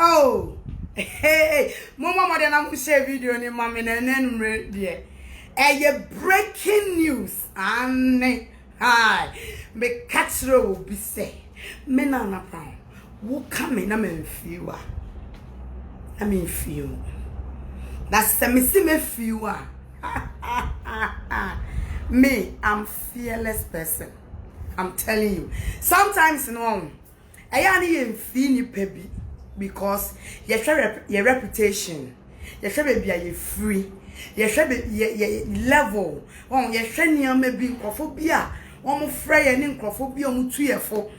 Oh, hey, Mama, mother, I'm share video ni mama na nenumre die. Breaking news. Hi, me catchro be say. Me na na brown. Wo come na me feel I mean feel. That's me see me feel Me, I'm fearless person. I'm telling you. Sometimes no. I ain't feel ni pebi because your reputation. You should be free. You should be level. You should be microphobia. One more fray and microphobia mu 2 years for.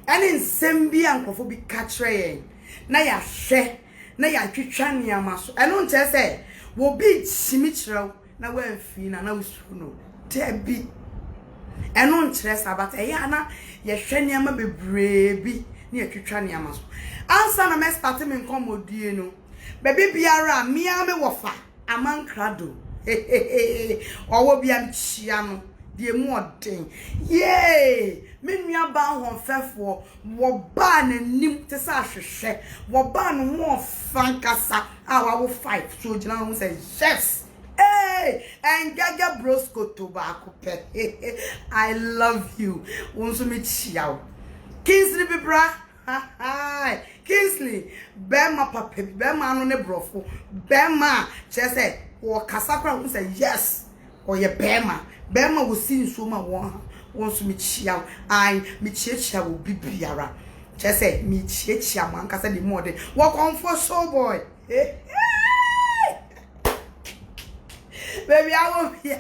And in Sembia and microphobia catching. Now ya share. Now ya twitwa ni amaso. I don't tell say. Wo be symmetrical. Now we free na now we no. Debi. I don't stress about na ye hwe ni ama bebrebe ni ya twitwa ni amaso. Answer na me start me nkomodie no. Baby biara me ame wofa amankrado owo bia mchia no die mu oden ye me nua ba ho fefo wo ba na nim te sa hwehwe wo ba no ho fankasa awa wo fight so gina ho say yes and gaga brosco tobacco pe I love you wonso me chia Kingsley bibra hi Kingsley Bema papa Bema no ne brofo Bema che say wo kasakra who say yes or ye Bema wo sin so ma wonso me chia I me chia wo bibiara che say me chia man kasa the more de wo comfort so boy baby, I won't be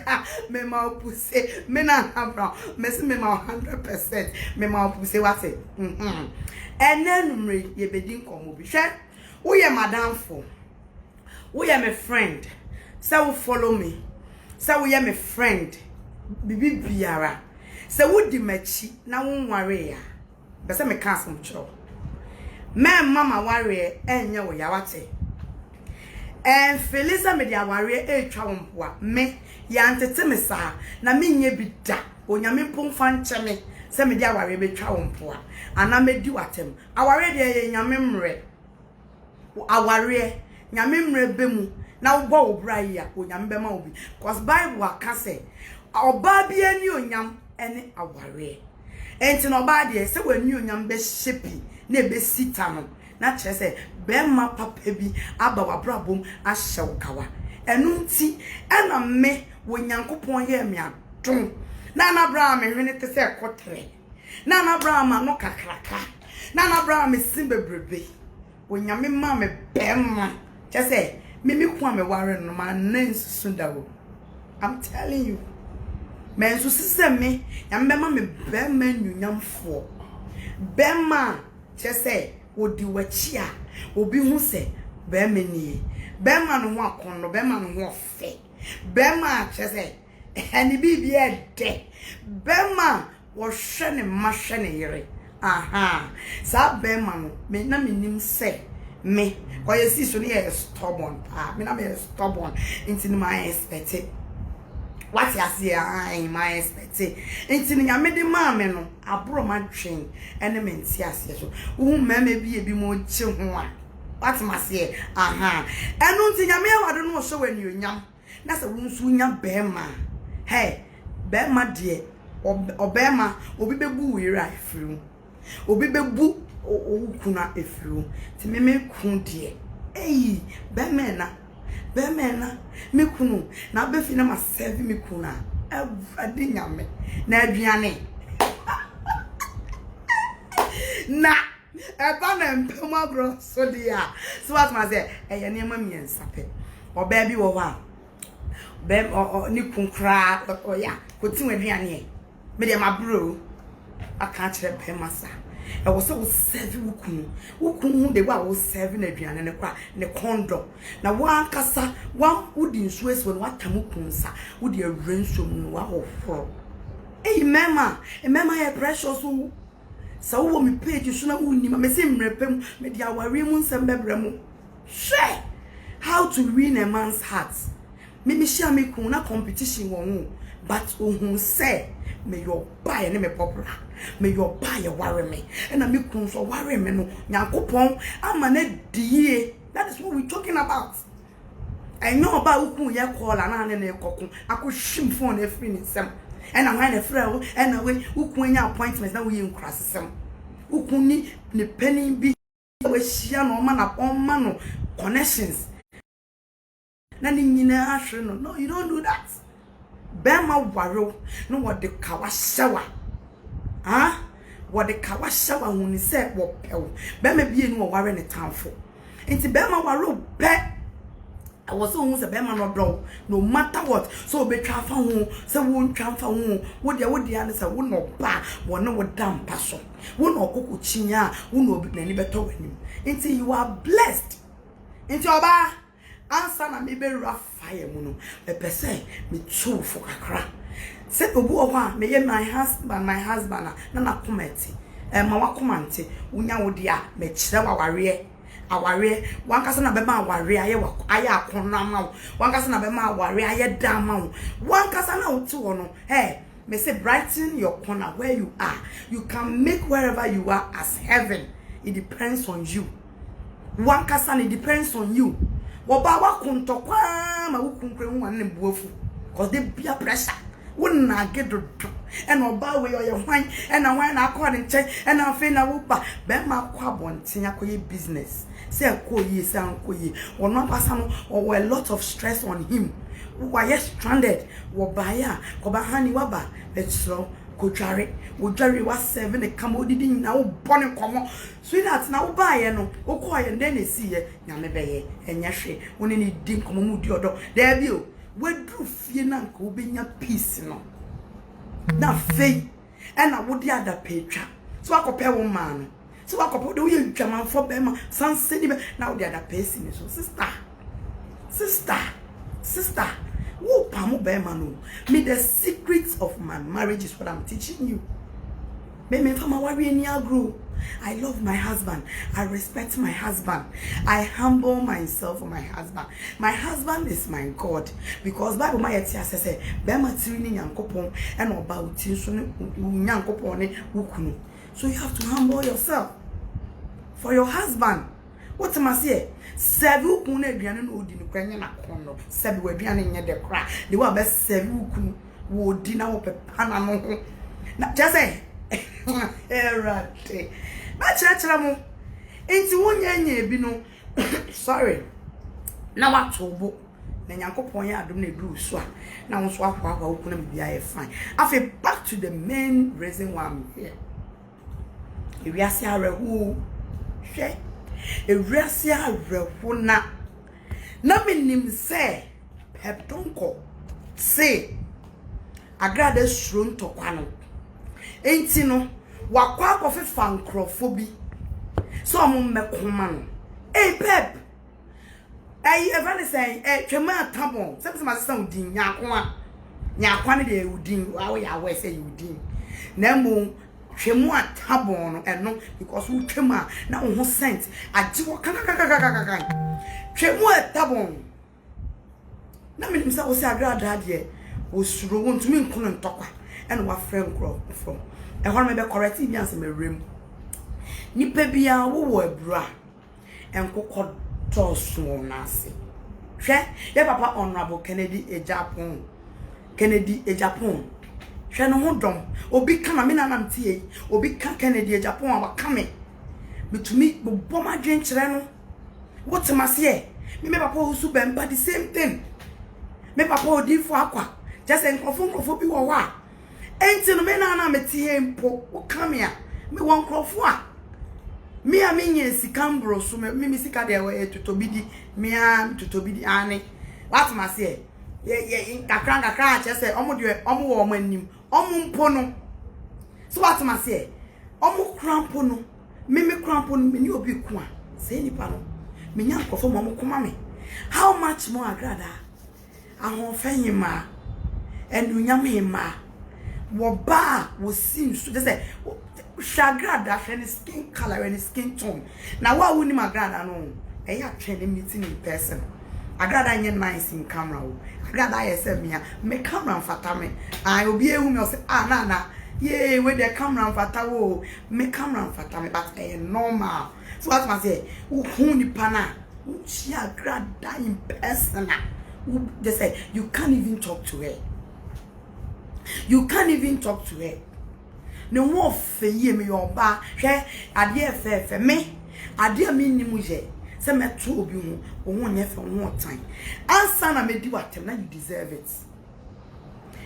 me ma pussy, me na brown, me see me ma 100%, me ma pussy what it. And then ye bedin come be share. Who ye madam for? Who ye my friend? Say follow me. Say who ye my friend? Bibi biara. Say who di mechi na won worry ya. Be say me can some chop. Me mama worry enye wo ya wate. And Felisa me dia ware etwa wompoa me ya ntete me sa na me nye bi da onyame pomfa nche me se me dia ware betwa wompoa ana me di watem aware de ye nyame mre aware nyame mre bemu na wo bo obra ya onyame bema obi cause Bible aka say oba bi ani onyam ene aware enti no ba de se wani onyam be shepi na be sita no na chere say bema papa bi aba wabrabom ahyew kawa enu nti ena me wo nyankopon ye me adon na na abraham hwene te se kotre na na abraham no kakraka na na abraham simbebrebe wo nyame ma me bema chere say me ku ame ware no ma nansusu dawo I'm telling you men so sise me nyame bema me bema nyunyamfo bema chere say odi wachia obi hu se be mani be ma no ho akon no be ma no ho fe be ma chese eni bibi e de be ma wo hwe ne ma hwe ne yere aha sa be ma no me na menim se me ko yesi so ne stubborn me na me stubborn into my expect what you see I my expect enti nya me de ma me no abro ma twen ene me nti ase so wo mama bi mo chi ho a what ma se aha enu nti nya me awado no so wani onyam na se wo nsu nya be ma hey be ma de obema obi bebu wira efiru obi bebu okuna efiru ti me kun de be me na me kunu na be fi na ma serve me kuna avade nyame na aduane na eba na mpema bro so dia so what ma say eye ne ma miensa pe oba bi wo ha be ni kunkra ya ko ti waduane e me de ma bro aka kire pe masa e wo so serve wukunu hu de wa wo serve na aduane ne kwa ne kondo na wa ankasa wa udi nsu eso no watamu kunsa udi awrenso mu wa hofro mema ye precious so wo mi page so na uni ma me se mrepem me dia aware mu nsem bebre mu share how to win a man's heart me share me kun na competition won but ohun say may your buy and me popular. May your buy a worry me. And I make crons or worry me no. Nyankopon, I'm an DA. That is what we're talking about. I know about who you call and I cocoon. I could shim phone every in some. And I want a friend and away who when your appointments now we in cross some. Who could need the penny be with no man upon mano connections. Nothing in a no, you don't do that. Bema waro, no what the kawashawa. Huh? What the kawashawa when he said what pell. Bema be no warren a town for. Into Bema waro bet. I was almost a Bema no bro, no matter what. So be travel home, so won't transfer home. Would the answer would not bar, one no damn passion. One no cocoa chinya, who no be any better when you. Until you are blessed. Into your bar. Answer na me be rough fire muno. Me pese me too for kakra. Say obu owa me ye my husband na kometi. Ma wa komante unya wo dia me kire wa ware. Aware wan kasa na be ma ware aye akona ma wo. Wan kasa na be ma ware aye dan ma wo. Wan kasa na wo ti wo no. Hey, me say brighten your corner where you are. You can make wherever you are as heaven. It depends on you. Wan kasa it depends on you. Woba wa kunto kwa ma wukunkwe wan ne buofu cause they be pressure won na get do and oba we your hwan and na hwan na akọ nche and na fe na wo ba be ma kwa bonten akoye business say akoye say ankoye ono pasa no or a lot of stress on him who are stranded wo ba ya ko ba hani wa ba betro Kojare, Wojari was 7 a commodity now bonnet common. Sweetheart now buy ye no, o quiet and then they see ye, Yamebe, and Yashi, when any dink come with your dog. There you, where drew Fiena could be your peace, no. Now, faith, and I would the other picture. So I compare woman. So I compare the way German for Bema, some city, now the other pacing. So, sister. Who pamu bemanu? Me the secrets of my marriage is what I'm teaching you. Me from our grow. I love my husband. I respect my husband. I humble myself for my husband. My husband is my God. Because Bible my etia says, Bema tirini nyankopon and about nyankopon wukunu. So you have to humble yourself for your husband. What am I say? Seven kunu aduane no odi no kwanya na kono. Seven aduane nye de kra. De wa be seven kunu wo di na wo pepa na no ho. Na just say erate. Ba chira mo. Enti wonya nya ebi no. Sorry. Na wa tobo. Na Nyankopon ya adom na edu so a. Na wo so akwa wo kunu me bia e fine. Afi back to the main reason why I'm here. Ewiase arehu. Hwe Erasia rehuna na menim se peptonko se agrade suro ntokwa no enti no wakwa kofe fankrofo bi so omo mmekoma no pep even say twema atabon se ma se udin nyakwa ne de udin wa ya we say udin na mo twemu atabon no eno because wo twema na wo ho scent agi wo kakakakakaka twemu atabon na me nimsa wo se agrada de wo suro wo ntumi nkono ntokwa eno wa frem kro from e ho me be correct bi anse me rem nipa bia wo wo abura enkokọ toso na ase hwe ye papa honorable Kennedy Ejapon hwe no ho dom obi kama me na nam tie obi ka Kennedy Ejapon aba kame bitumi bo ma dwen kire no what mase e me papa osu bemba the same thing me papa odifo akwa just enkrofo bi wo wa enti no me na me tie mpo wo kame a me won krofo a me a me nye sikambro so me sika de we tutobidi me a tutobidi ane what mase e ye kakra chese omo de omo wo omo anim omo mpo no so what mase e omo krampo no me krampo no me ni obi ku a se nipa no me nya nkofo mo koma me how much more agrada ahon fanyima enunyam ma wo ba wo sim so just say shagrada and skin color and skin tone. Now what would my granda no? I have training meeting in person. agrada nye nice in camera o agrada yesem me camera mfata me obi ehu me say na yeah with the camera mfata wo me camera mfata me but normal so what I say who ni pana she agrada in person they say you can't even talk to her. You can't even talk to her. No more for ye me your ba. She adie fe me. Adie me ni muje. Se me to obi hu. O won ye for one time. Answer na me di watem na you deserve it.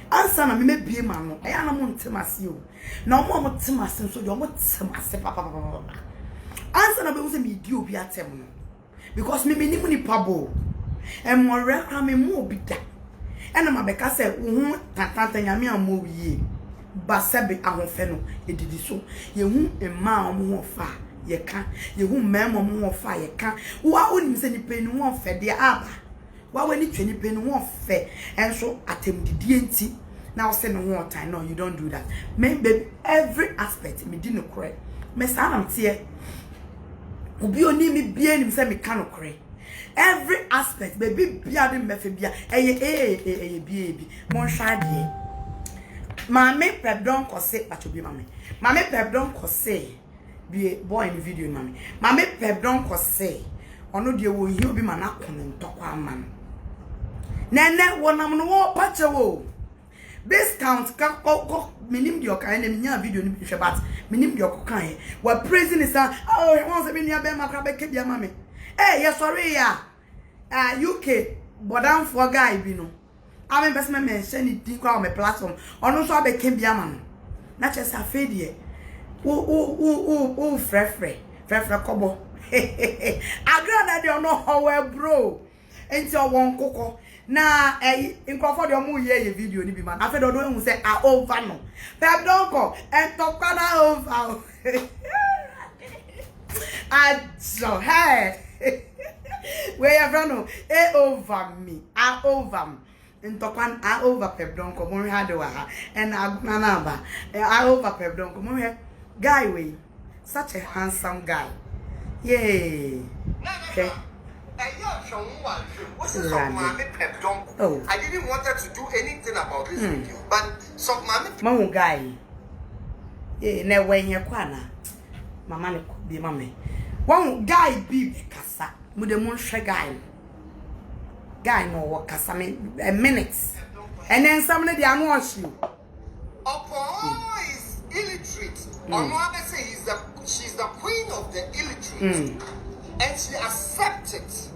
Answer na me bie ma no. E ya na mo ntemase o. Na mo ntemase so yo mo temase papa. Answer na be wo se me di obi atem no. Because me ni mu ni pabo. E mo rekra me mu obi da. Ena mabeka se wo tatanta nyame amowie ba sebe ahofe no edidi so ye hu emma omo fa ye ka ye hu memo omo fa ye ka wa onim se ni peni wo fe de aba wa wani twani peni wo fe enso atemdidi enti na wo se no one time no you don't do that me baby every aspect me di no correct me sa na mtie obi oni mi bia nim se me ka no correct every aspect baby bia de mefe bia eye bi mon shade mame perdon kose pachobi mame perdon kose bi boy in video mame perdon kose ono de wo hi obi mana kono ntokwa aman nene wonam no wo pachewo discount ka ko minim de okan na nya video ni bi hwe but minim de okan wa praising is oh won se bi nia be makra be ke bia mame yes sorry ya UK bodam for guy bi no am investment mention it din kwa on my platform ono so abeke bia ma no na chese afedie o frefre kobo agrada de ono howe bro enti o won kokko na nkofo de omo ye video ni bi man afedo do ehun say over no pep don ko en to kwada over so hey where you from over me over ntokwan over pep don ko mo hade wa ha and aguna ba over pep don ko mo he guy we such a handsome guy yay okay oh I didn't want her to do anything about this video but some mama guy yeah na when you kwana mama ne bi mama one guy be kasa mu de mon hwe guy no wo kasa me a minute and then some de anu ohwe Opo is illiterate Omo say she's the queen of the illiterate and she accepts it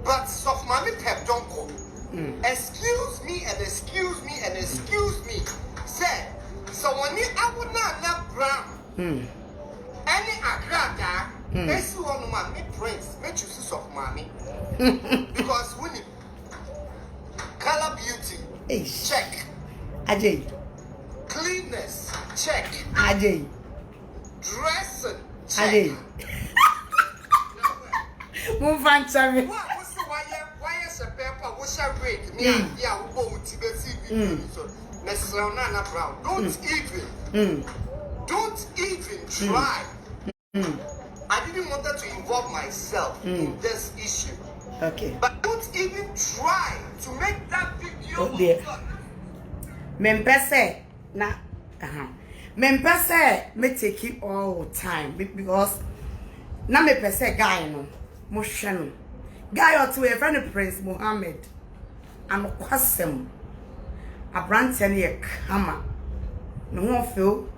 but soft mommy pep don't go excuse me and excuse me and excuse me say so when I would not brown any agrada esi one man me prince me choose soft mommy because when you color beauty check ajay cleanness check ajay dressing check ajay move on chami why is a paper what's a rate me yeah we go to the TV so Mr. Nana Brown don't even try I didn't want to involve myself in this issue okay but don't even try to make that video Mempese na Mempese me take it all the time because na me pese guy no mo hwe no guy or to a friend Prince Mohammed and kwasem abrante ne ye kama no ho feel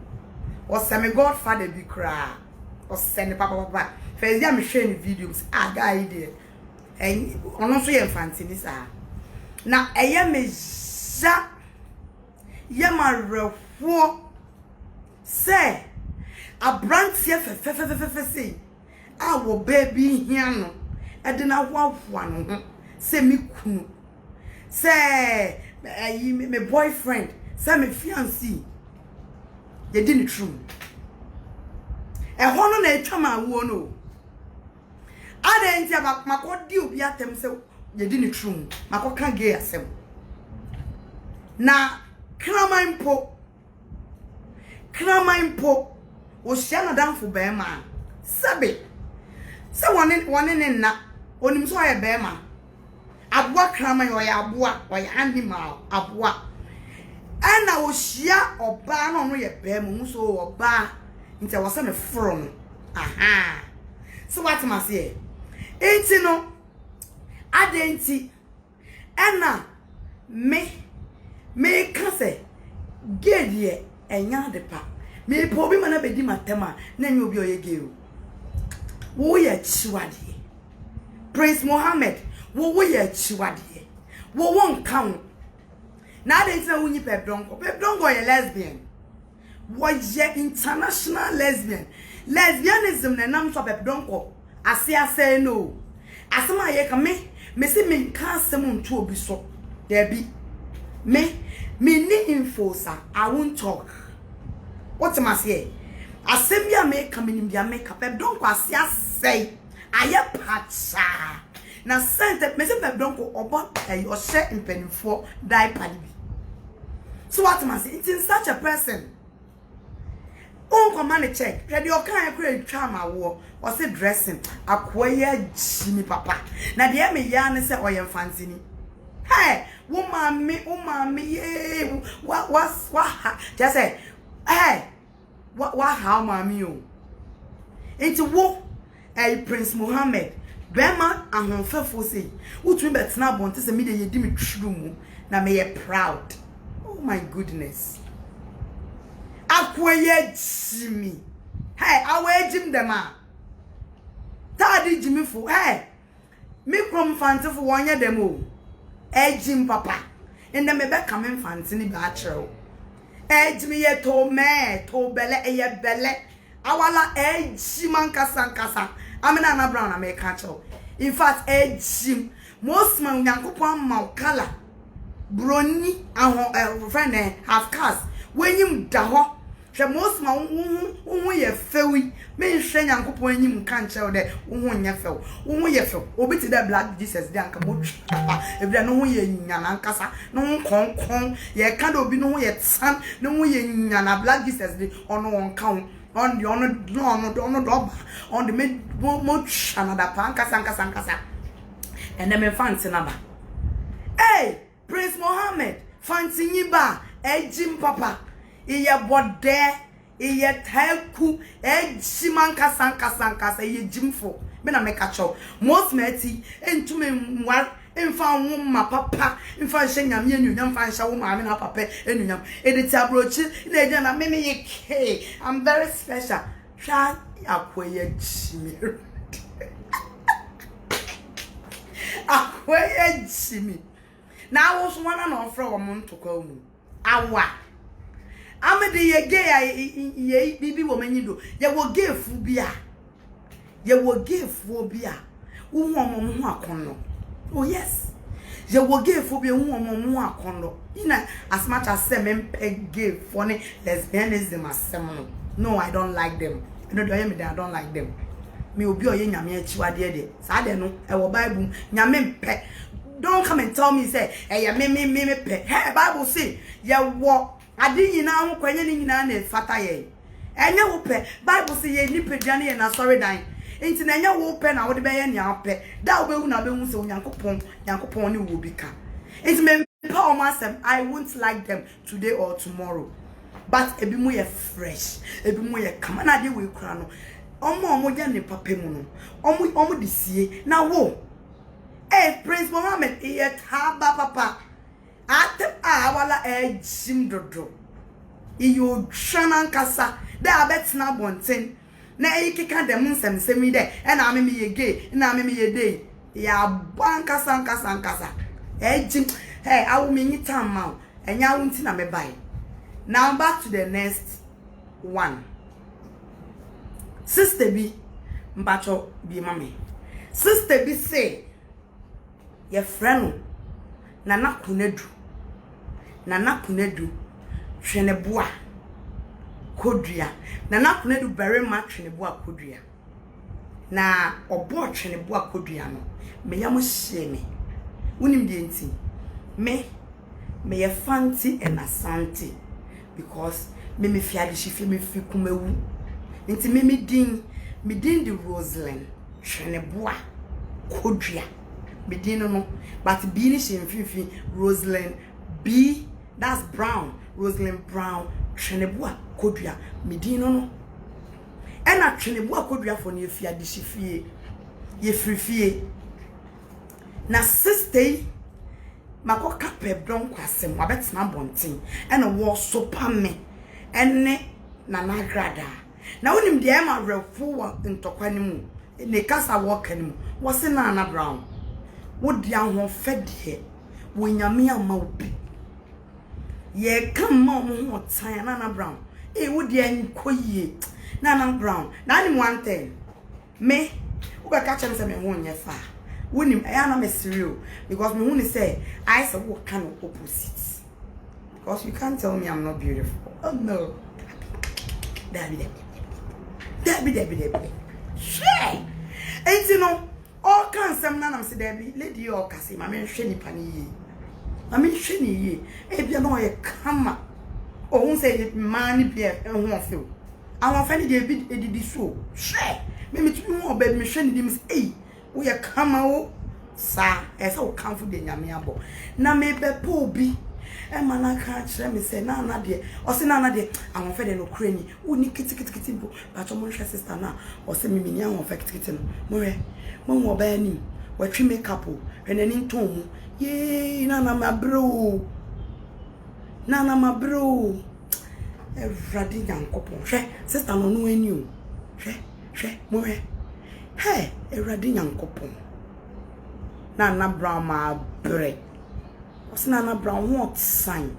o se me godfather bi kra o se ne papa first ya me hwe ni videos guy there en ono so ye mfantini sa na eye me ja ye ma rewo se abrante fe se awo baby hia no e de na wafwa no se me kunu se me boyfriend se me fiancé ye di ni true e hono na etwa ma wo no ada ntia makodi obi atem se ye di ni true makoka gay asem na kramaimpo o hia na danfo be ma sabe se wone ne na onim so oye bema aboa krama yo ya aboa oye animal aboa ana ohia oba no no ye bema mu so oba nti wo se me foro no aha so what ma say enti no adenti ana me ka se gedie enya de pa me po bi mana bedi matema na nyi obi oye ge wo ye chiwade Prince Mohammed wo ye chiwade wo won kan na adenti na wunyi pebrongo ye lesbian wo ye international lesbian lesbianism na nam so pebrongo ase no asema ye ka me se me kan asem ntu obi so there be me ni info sa I won't talk what am I say asem bia me ka me bia me ka pebrongo ase aye pacha na sente me se pebrongo obo o share impenifo diaper bi so what am I say it's in such a person on command check ready o kan ekure twama wo o se dressing akoye jimi papa na de me ya ne se oye mfantini hey wo mama ye what just say hey what how mama o enti wo Prince Mohammed bema ahonfefo sei utumi betena bonte se me de yedi me twuru mu na me ye proud oh my goodness akoye jimi hey awe jim dem a tadi jimi fo hey me krom fante fo wonye dem o ejim papa ende me be kam fante ni ba kire ejimi ye to me to bele ye bele awala ejim nkasa amena na brown American chow in fact ejim most man yankopon ma kala broni ahon friend half cast when you da ho hwe most man wo ye fewi me hwe yankopon anyim kan chew de wo nya few wo ye few obi ti da black Jesus de anka mo twa ebia no ho ye nyana nkasa no konkon ye ka do obi no ho ye tsan no ho ye nyana black Jesus de ono won kan on the on the mid much another pankasa and then me fancy number hey Prince Mohammed fancy yiba ejim papa iye bode iye teku ejiman kasankasa iye jimfo me na me kacho most meti entume mwar emfa wumma papa emfa hyenyam ye nyunyam fa hya wumma me na papa enyunyam editi abrochi na eje na me ye ke I'm very special try akoye chimi akoye chimi na wo so wana na ofra wo ntokwa mu awa amede ye gay ye bibi wo manyido ye wo gay fu bia ye wo gay fu bia wo ho akono oh yes ye wo gay fu bia wo ho akono ina as much as say me gay for ne lesbianism asem no I don't like them no do me I don't like them me obi oye nyame achiwade de sa de no e wo bible nyame mpe don't come and tell me say eh me pe hey bible say ye wo ade nyina ho kwanye ni nyina na fata ye enye wo pe bible say ye ni pedwane ye na sorry dan enti na enye wo pe na wo de be ye nya pe da wo be hu na be hu se onyankopon ni wo bi ka enti me pa o masem I won't like them today or tomorrow but ebi mu ye fresh ebi mu ye kama na de we kura no omo ja ne papa mu no omo de sie na wo Prince Mohammed ye taba papa atem awala ejim dodo iyo twana nkasa da abetna bonten na eyikeka dem nsem de na me ye gay na me ye dey ya bankasa ejim hey awu me nyitam ma enya wunti na me bai. Now back to the next one. Sister B mbacho bi mame. Sister B say ye friend nana kunedu twene boa kodua nana kunedu very much twene boa kodua na obo twene boa kodua no me yam hye me unim de enti me ye fancy and asante because me fiade shifi me fi kumawu enti me din di Roslyn twene boa Kodria. Medino no, but B ni shemfifi Rosalind B, that's Brown. Rosalind Brown, Chenebua Kodria, Medino no. And a Chenebua Kodria for near Fia de Shifie, ye free. Na sister, Mako Cape Bron Quassem, Wabets Mabontin, and a war so pamme, and ne Nana Grada. Now, when him the Emma real fool in Tokwanimu, in the Casa walking, was in Nana Brown. Would the young one fed here when Yamia Maupi? Ye come more time, Nana Brown. It would the end quay, Nana Brown. None one thing. Me, who got catch him some one year far. When him, I am a serial because me only say, I saw what kind of opposites. Because you can't tell me I'm not beautiful. Oh no. Debbie. Share. Ain't you know? All kinds of man, I'm say Debbie, lady or Cassie, my man Shenny Panny. I mean Shenny ye. If you know a come. Or won't say it man be a won't feel. I want fanny a bit eddy so. Share. Maybe to more bed me Shenny dims a. We are come out, sir, as all confident Yamiabo. Now maybe poor be. And man, I can't let me say, Nana dear, or say Nana dear, I'm fed no cranny, who need kitty, but your sister now, or send me young of kitten. More, more banning, what you make couple, and an in tomb. Yea, Nana, my bro. Nana, my bro. A ruddy young couple, sister, no knowing you. More. Hey, a ruddy young couple. Nana Brown, my bread. Was Nana Brown what sign?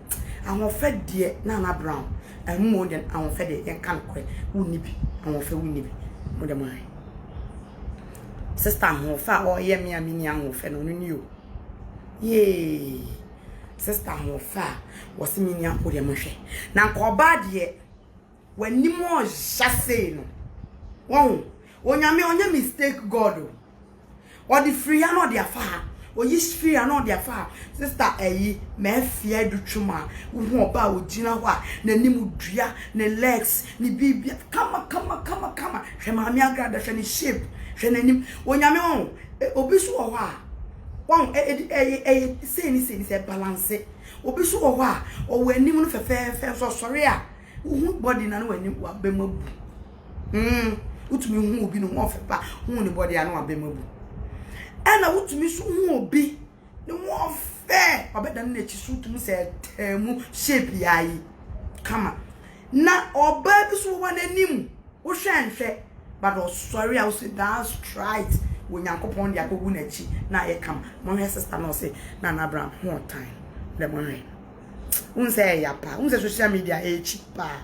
I'm fed dear Nana Brown, and more than I'm fed it and can't quit. Who nippy? I'm fed we nippy. Madam, sister, I'm fat or yammy, I mean, young fed on you. Yea, sister, I'm fat was mean young with your mushy. Now, call bad yet when you more just say no. Won't when you on your mistake, God. Or the free and not their far. Or you free and not their far. Sister, me fear do chuma. Who about Gina wa, ne nimudria, ne legs, ne baby. Come on. Shemamia grada, shani shape, shenim. When you on, obisu or wa. One, say balance. Obisu or wa, or when you move a fair, so sorry. Who body and when you are bemobu. Which mean who be no more for who anybody I know a bemobu. And I want to miss who be no more fair. I bet than nature suit me said, shape ye. Come on. Now, or babies who want a nim, who shan't say, but oh, sorry, I'll say that's right. When you come on the Agogunechi, now you come. My sister no say, Nana Brown, one time. The morning. Unse yapa, unse social media a cheap pa.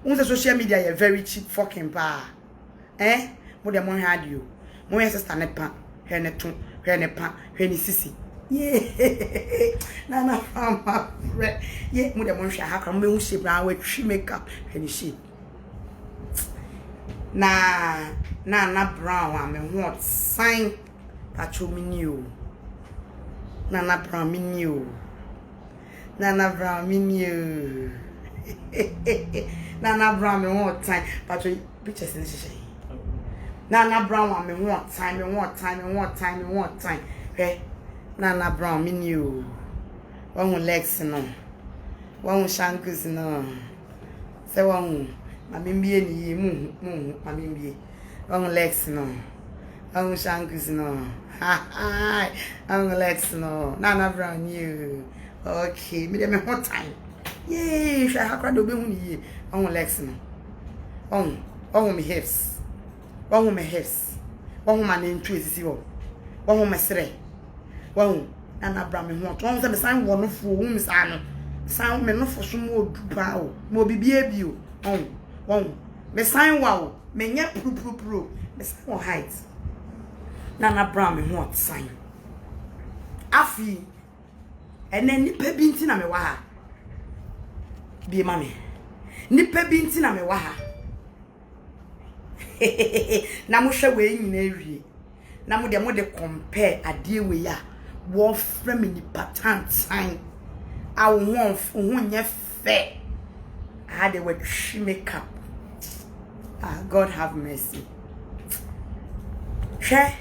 Unse social media a very cheap fucking pa. What the morning had you? My sister nepa. Hene tun, hene pa, hene sisi. Yeah, Nana from my friend. Yeah, mother Monsha, how come we shape now with she makeup, hene shape. Nana Brown, I mean, what sign Patrol me new. Nana Brown me new. Nana Brown me new. Nana Brown me what time Patrol pictures in the Nana Brown, me one time. Hey, Nana Brown, me new. One legs no. One shankus no. Say one. My mimbi ni my mimbi. One legs no. One shankus no. Ha. One legs no. Nana Brown new. Okay, me dem one time. Yay, sha hakra do be hu ni. One legs no. On me hips. One my hips, one my name traces you, one my sre, one and Abraham want one of the sign one of whom sound me no for some more pow, more be you, one, me sign wow, me yet pro, me sign height. Nana Abraham want sign. Afi, and then nipe bintina me waha. Be mammy, nipe bintina me waha. Na mo hwe we nyina wie na mo de compare ade we ya wo frame ni pattern sign a wo nye fe had a wet makeup. God have mercy. She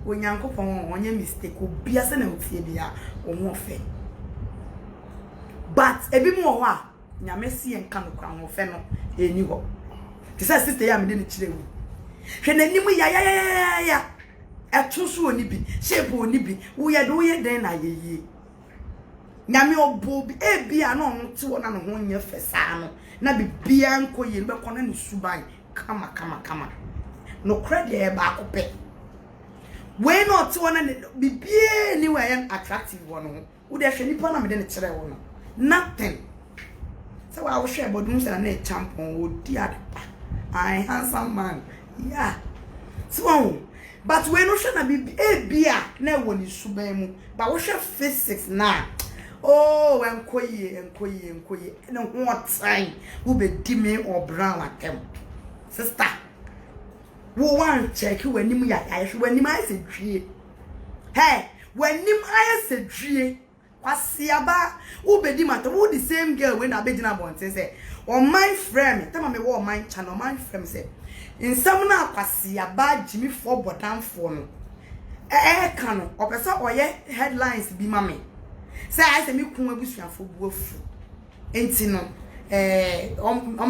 onyankopon onye mistake obi ase na otie bia omo fe but ebi mu ho a nyame si enka no kwa ho fe no eni ho ti say sister ya me de ne kire wu hwe nanim ya etusu oni bi shape oni bi wo ye do ye den na yeye nyame obo bi ebia na ono te wo na no ho nya fe saa no na bibia nkoye be kono ne suban kama no credit e ba akopɛ we no te wo na bibia ni we attractive wo no wo de hwe nipa na me de ne kire wo no nothing so I was share bodum say na champion wo di adepa I handsome man yeah so but we no hwe na bibia na wo ni suban mu but wo hwe physics na oh enkoye no what time wo be di me or brown atem sister wo wan check wanim ya hwe wanim ayese dwie hey wanim ayese dwie kwasiaba wo be di matter wo the same girl when na be dina bonten say on my friend tell me wo my channel my friend say in some na kwasiaba Jimmy for bodan for no ka no opesa oye headlines bi mame say I say me kun abusuafo buafu enti no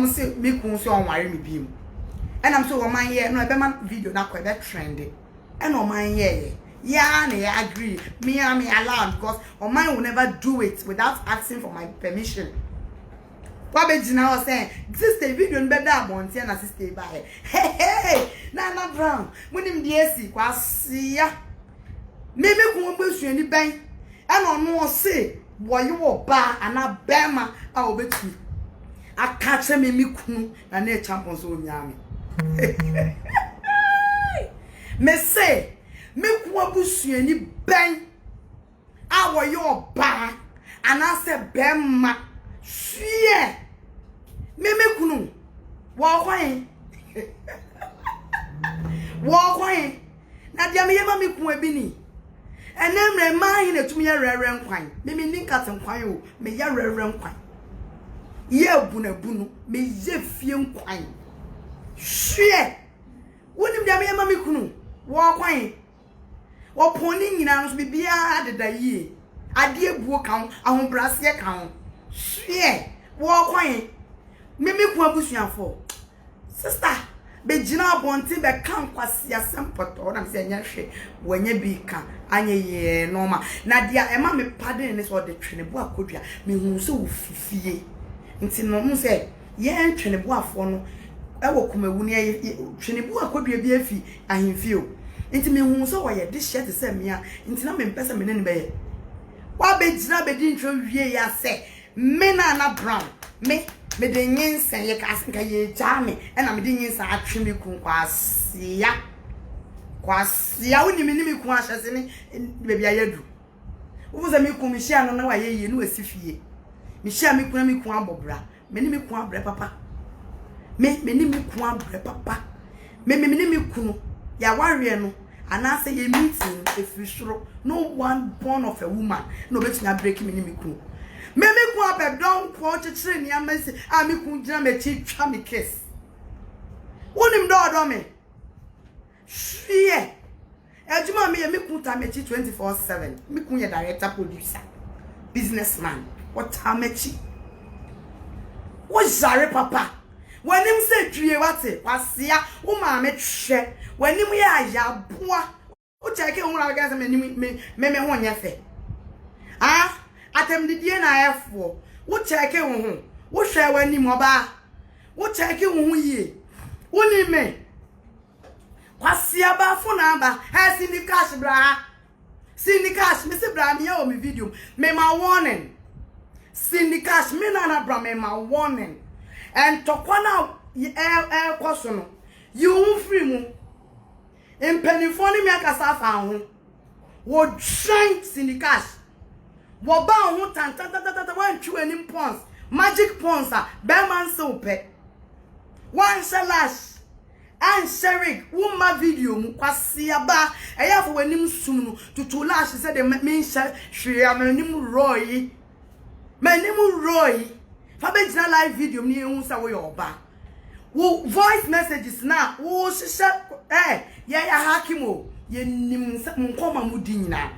say me kun so onware me bi mu and I'm so man here no e be man video na kwa be trendy and o man here yeah na agree me allow because o man will never do it without asking for my permission. What be jina say sister video be da bonte na sister ba hey na brown munim de esi kwasia me kun abusuani ban and on say boy you ba ana bema a obetu akache me kunu na na champion so nyame me say me ku abusuani ban a wo yo ba ana se bema hwie me kunu wo kwan na dia me yema me ku abi ni enemre man na tumi ya rere nkwan me ninkat nkwan o me ya rere nkwan ye bunu me ye fie nkwan hwie wonim dia me yema me kunu wo kwan wo poni nyina no so bibia adeda yie ade ebuo kan ahombrase kan hwie wo kwan me ku abusuafo sister be jina abonte be kan kwase asempoto na me se nya hwe wanya bi ka anye ye normal na dia ema me pardon ne so de twene bo akodua me hu se wo fifie nti no mu se ye twene bo afo no ewo kumawu ne twene bo akodua bi afi ahemfio nti me hu se wo ye de shirt se me a nti na me mpesa me ne be ye wa be jina be di ntwe wie ya se me na brown me de nyinsen ye ka asenka ye jame na me de nyinsen atwe me kun kwasia woni me ni me kun ahyese ne bebi ayadu wo za me kun me hia no na wa ye no asifie me hia me kun abobra me ni me kun abre papa me ni me kun abre papa me ni me kun ya ware no ana say ye meeting efisoro no one born of a woman no betina break me ni me kun me ku abɛ don ko chichire ni amesi a me ku gina me chi twa me kiss wonim do me hwie ejuma me ku ta me chi 24/7 me ku ye director producer businessman what time chi wo jare papa wanim se dwie wate kwasia wo ma me hwe wanim ye ayaboa wo cheke wo na ga se me ho nya fe ah atem didie na efo wo cheke wo hwe wani mo ba wo cheke wo yie woni me kwasia ba fo na ba ha sindi cash me se bra me o me video me ma warning sindi cash me na bra me ma warning and tokwana koso no you free mu impenifoni me akasa fa ho wo train sindi cash wo ba ho tantata wan twu anim pons magic pons a be man se ope wan salash and sherik wuma video mu kwase aba eya fo wanim sum no tutu lash se de me sha hwe amanim roy fa be jina live video ni ehun sa wo yo ba wo voice messages na wo shisha ya hakimo ye nim nkoma mudi nyina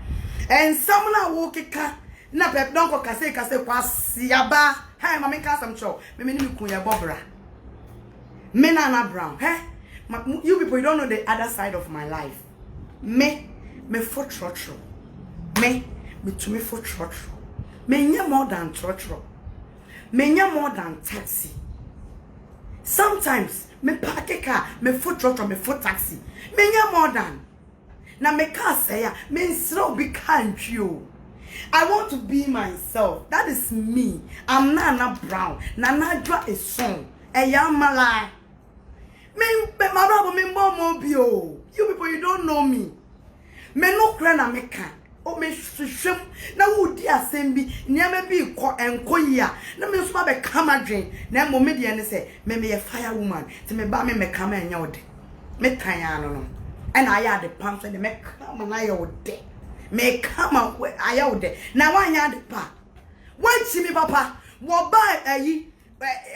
ensam na wo keka na pep don ko kase kwasi aba hey mama ka sam cho me ni me kun ye bobra me na brown hey you people you don't know the other side of my life me for trotro me to me for trotro me nya more than trotro me nya more than taxi sometimes me park a car me for trotro me for taxi me nya more than na me car say ya me slow be can't you I want to be myself. That is me. I'm Nana Brown. Nana Dra is song. A young malai. Me my brother me mobile. You people you don't know me. Me no krana me can. O me shim. Na wo di asem bi. Nia me bi ko enko ya. Na me so ba come adwen. Na mo me de ne say me a fire woman. Ti me ba me come enya ode. Me kan ya no. And I had the pants and me come na ya ode. Me come out where I out there. Now I had the pa. One chimney papa. What buy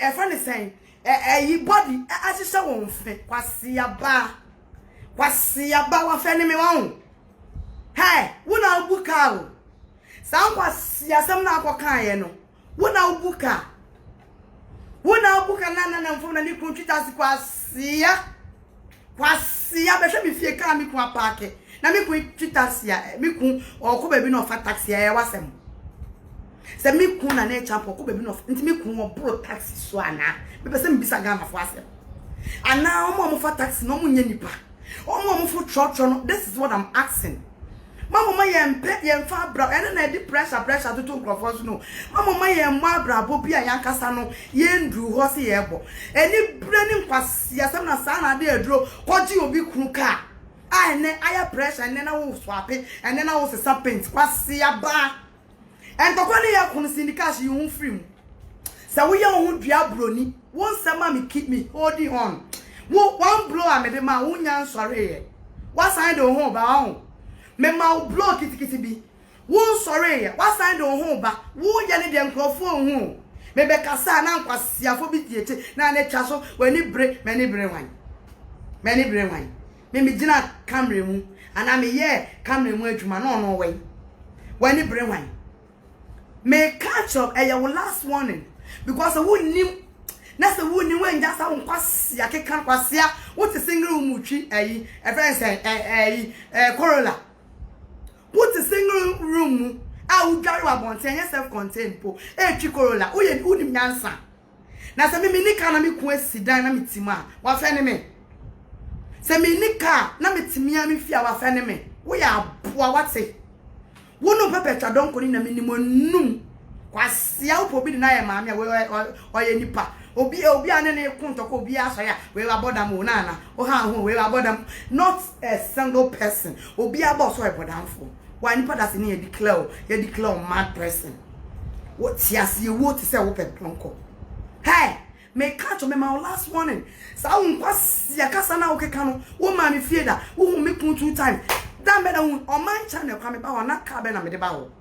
a friend is saying a body as a so Kwasi aba wa feni me won. Hey, wuna ubuka o. Sam kwasi asem na akokan ye no. Wuna ubuka na mfo na ni kuntwita si kwasi be hwe me fie ka me ku apake. Na me ku twitasia me ku okọ baby no fa taxi ya wasem se me ku na champo okọ baby no nti me ku obro taxi so ana me pese me bisa Ghana fo asem ana omo fa taxi no mo nya nipa omo fo trotro no. This is what I'm asking. Mama yem fa bra ene na di pressure to crofos no. Mama yem ma bra bo bia yankasa no ye ndru ho se ye bo eni bre ni nkwase asem na sa na de aduro koji obi kunu ka and then I pressure and then I will swap it and then I will say something. Kwasi aba. And tokoni ya kunu syndicate you won free. So we yon dua broni. One sama me keep me holding on. One blow am de ma unya sorry. What side do ho ba ho. Me ma blow kitikiti bi. One sorry. What side do ho ba. Wo ya ne de nkrofo ho. Me be kasa na nkwasi afo bi tietie na ne twa so wani bre mani bre wan. Mani bre wan. Me gina camera mu ana me ye camera mu adwuma no way when it bring wine me catch up your last warning because who nim na se who nim when just won kwase akeka kwase a what single room twi ayi e friend say Corolla what single room a wo dware wa bonten self contained po twi Corolla wo ye unim nyansa na se me ni kana me ku asidan na metima wa fe ne me se me nika na metimia me fia wa fa ne me wo ya aboa wate wo no pepetwa don ko ni na minimo num kwase a wo bi na ye maame a oye nipa obi ane ne kuntoko obi aso ya we wa bodam wo na o ha ho we wa bodam not a single person obi abo so e bodamfo wa nipa da se ne ye declare mad person what tiase wo ti se wo petonko hey me catch me my last warning. Sa unkwasi akasa na okeka no wo ma me fie da wo me kun 2 times. Dan be da on my channel kwa me ba na ka be na me de ba ho.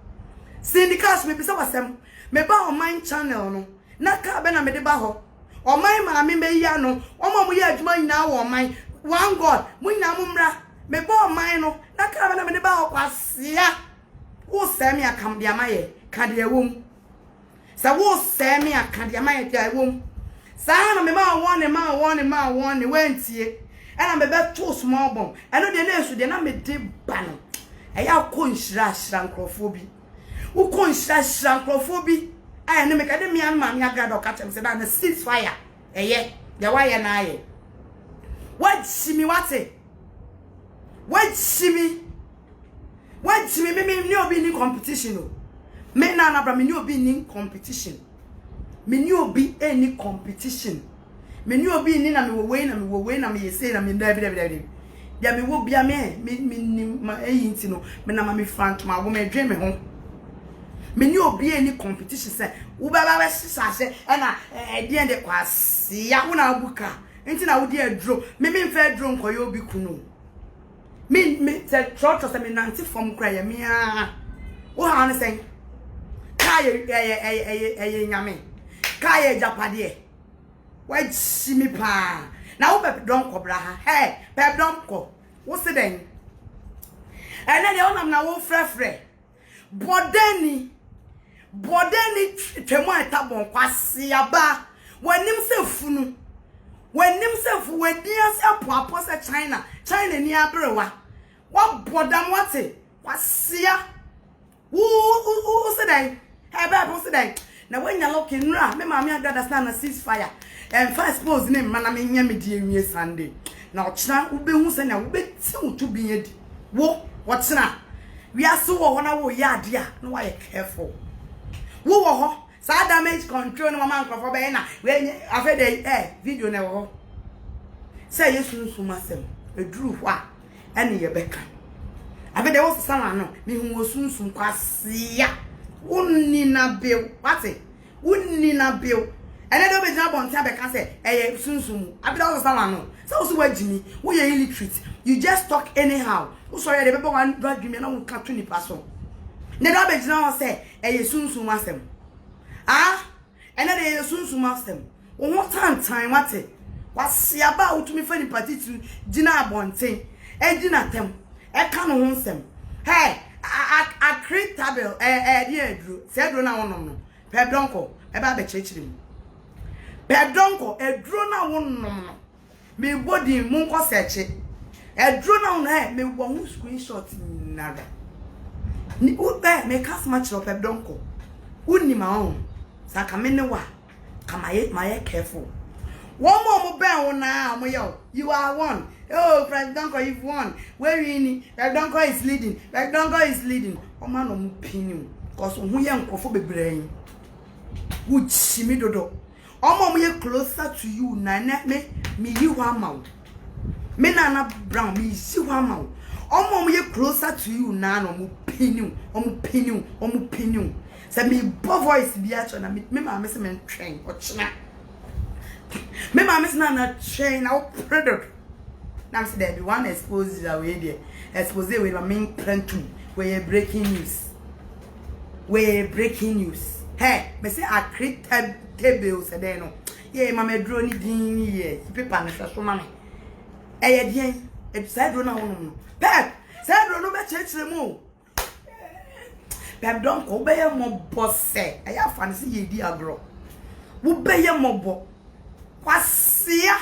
Syndicate me bisa wasem me ba on my channel no na ka be na me de ba ho. O my ma me be ya no o ma mo ya adwuma nyina wo my one god mo nyina mo mra me ba on my no na ka be na me de ba ho kwase ya. Wo se me akam de amaye ka de ewom. Sa wo se me akam de amaye de ewom. Sana me ma one wentie and me be too small bomb and no de na su de na me de ba no e ya ko nhira nkrofo bi wo ko nhira nkrofo bi ai ne me ka de me an ma me aga do ka tem se na ceasefire eye de wa ye na aye what shimi wate what shimi me ni obi ni competition o me na bra me ni obi ni competition. Me ni obi any competition. Me ni obi ni na me wo we na me yese na me dabi. Dia me wo bia me ma eyinti no me na ma me front ma wo me dwe me ho. Me ni obi any competition say wo ba ba sise e na de ende kwase ya wo na abuka. Enti na wo de adro me mfa adro nkoyo obi kunu. Me say trotro say me nanti from kra ya me a. Wo ha ne say kai nyame. Kaya japade wa chimi pa na wo pep don ko bra ha hey pep don ko wo se den And then the one na wo frefre. Bodeni twemo etabon kwase aba. Wanim se funu. Wanim se fu wadian se apo se China ni abrewa. Wa bodam wate. Kwasia. Who say that? Hey, Bible say that. Now when you look in ra, me mama understand a ceasefire. And first pose name man me nya me die Sunday. Now china ube hu say na ube ti to be edi. Wo china. We are so wona wo yard ya. No why careful. Wo ho. Sa damage control no mama nkofo be na. We afa dey video na wo. Say yesu nsumasem. Eduru ho a ene ye beka. Abe de wo sala no me hu osunsun kwasia wonni na bill what it wonni na bill ene do be jina bontia be ka say eye sunsun abe de wo sala no so wo so wagimi wo ye illiterate you just talk anyhow wo so ye de be wan dwadwimi na wo ka to nipa so ne do be jina wo say eye sunsun asem ene de eye sunsun asem wo ho tantan what it kwasia ba wo tumi fa nipa titu jina abonten jina tem e ka no ho nsem hey I create table dear Drew said na wonom no pedonko e ba be chechiri mu pedonko e dro na wonom no me body mu nko search e dro na wonom me wo hu screenshot nada ni u be me cast match of pedonko unni ma on saka me ne wa kama ye my careful one more be won na mo yo you are one. Oh, Pedonko, you've won. Where in Pedonko is leading. Pedonko is leading. Oh man, I'm opinion. Cause who young kofo be brain. Would shimi dodo. Oh mom, closer to you. Nana me you hamau. Me nana brown me you hamau. Oh mom, closer to you. Nana opinion. Say me voice be actually me mama say me train. Ochna. Me mama say na train. I'll product. Now say there be one expose away there. Expose with my main plan too. Where breaking news. Hey, me say I create tables there no. Yeah, mama draw ni din here. Paper na so mama. Eh din. E say draw na wono no. Pep, say draw no be chechire mu. Pep don ko be ye mo boss eh. Aya fancy ye di agro. Wo be ye mo bo. Kwasia.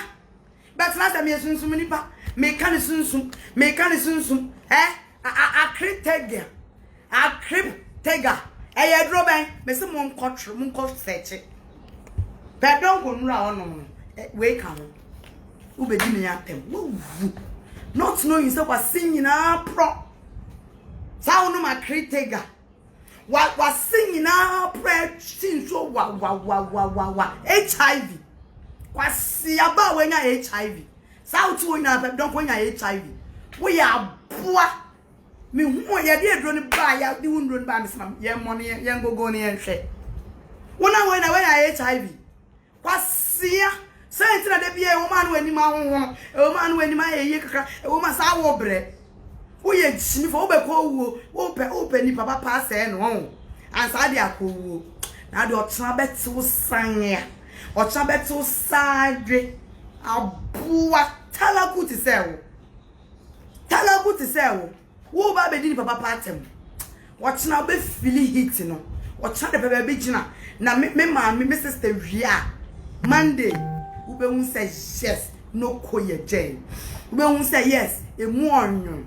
But last time you sunsun nipa. Me kan sunsun I creep tega e dro ben me se mon ko search pedon ko nura ono we kan wo be di me atem not knowing say was singing na pro sa wono ma creep tega was singing na pro sin so wa HIV kwasi aba we nya HIV South Wina don't want HIV. We are poor. Me who ya dear drone by ya the wound run by some young money, young go and share. When I HIV. Quasia, say that be a woman when you a man when you a woman sour bread. We had sniff over open papa pass and home. And Sadia cool. Now do Trabet so sang or Trabet so sad. Abua talakuti sewo wo ba be di papa patem what na be feel hit no what na the be gina na me sister wia Monday wo be hu say yes no koye jay wo be hu say yes e mu onyo